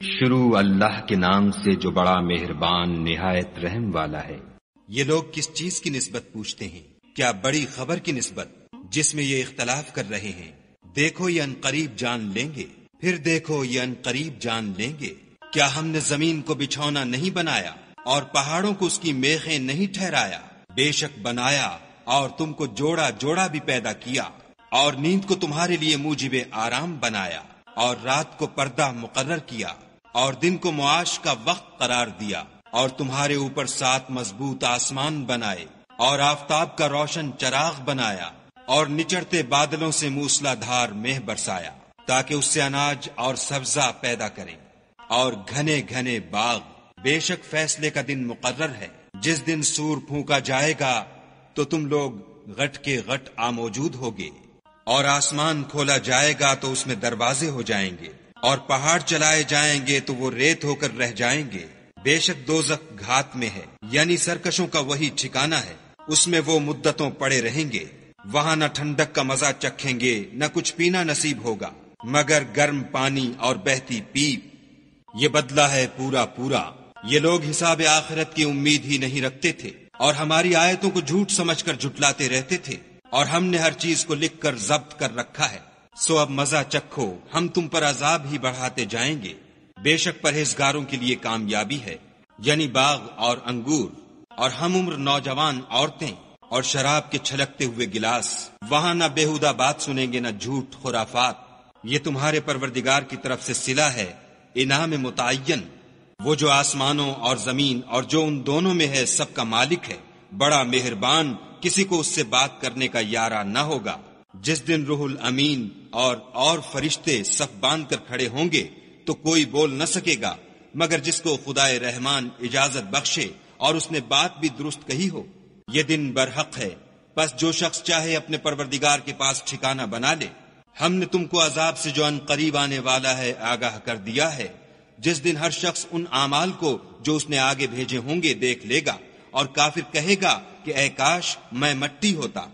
شروع اللہ کے نام سے جو بڑا مہربان نہایت رحم والا ہے۔ یہ لوگ کس چیز کی نسبت پوچھتے ہیں؟ کیا بڑی خبر کی نسبت جس میں یہ اختلاف کر رہے ہیں؟ دیکھو یہ انقریب جان لیں گے، پھر دیکھو یہ انقریب جان لیں گے۔ کیا ہم نے زمین کو بچھونا نہیں بنایا اور پہاڑوں کو اس کی میخیں نہیں ٹھہرایا؟ بے شک بنایا اور تم کو جوڑا جوڑا بھی پیدا کیا، اور نیند کو تمہارے لیے موجب آرام بنایا، اور رات کو پردہ مقرر کیا، اور دن کو معاش کا وقت قرار دیا، اور تمہارے اوپر 7 مضبوط آسمان بنائے، اور آفتاب کا روشن چراغ بنایا، اور نچڑتے بادلوں سے موسلا دھار مہ برسایا تاکہ اس سے اناج اور سبزہ پیدا کریں، اور گھنے گھنے باغ۔ بے شک فیصلے کا دن مقرر ہے، جس دن سور پھونکا جائے گا تو تم لوگ غٹ کے غٹ موجود ہوگے، اور آسمان کھولا جائے گا تو اس میں دروازے ہو جائیں گے، اور پہاڑ چلائے جائیں گے تو وہ ریت ہو کر رہ جائیں گے۔ بے شک دوزخ گھات میں ہے، یعنی سرکشوں کا وہی ٹھکانہ ہے، اس میں وہ مدتوں پڑے رہیں گے۔ وہاں نہ ٹھنڈک کا مزہ چکھیں گے، نہ کچھ پینا نصیب ہوگا مگر گرم پانی اور بہتی پیپ۔ یہ بدلہ ہے پورا پورا۔ یہ لوگ حساب آخرت کی امید ہی نہیں رکھتے تھے، اور ہماری آیتوں کو جھوٹ سمجھ کر جھٹلاتے رہتے تھے، اور ہم نے ہر چیز کو لکھ کر ضبط کر رکھا ہے۔ سو اب مزہ چکھو، ہم تم پر عذاب ہی بڑھاتے جائیں گے۔ بے شک پرہیزگاروں کے لیے کامیابی ہے، یعنی باغ اور انگور، اور ہم عمر نوجوان عورتیں، اور شراب کے چھلکتے ہوئے گلاس۔ وہاں نہ بیہودہ بات سنیں گے، نہ جھوٹ خرافات۔ یہ تمہارے پروردگار کی طرف سے صلہ ہے، انعام متعین، وہ جو آسمانوں اور زمین اور جو ان دونوں میں ہے سب کا مالک ہے، بڑا مہربان، کسی کو اس سے بات کرنے کا یارہ نہ ہوگا۔ جس دن روح الامین اور فرشتے صف باندھ کر کھڑے ہوں گے تو کوئی بول نہ سکے گا مگر جس کو خدائے رحمان اجازت بخشے اور اس نے بات بھی درست کہی ہو۔ یہ دن برحق ہے، بس جو شخص چاہے اپنے پروردگار کے پاس ٹھکانہ بنا لے۔ ہم نے تم کو عذاب سے جو ان قریب آنے والا ہے آگاہ کر دیا ہے، جس دن ہر شخص ان اعمال کو جو اس نے آگے بھیجے ہوں گے دیکھ لے گا، اور کافر کہے گا کہ اے کاش میں مٹی ہوتا۔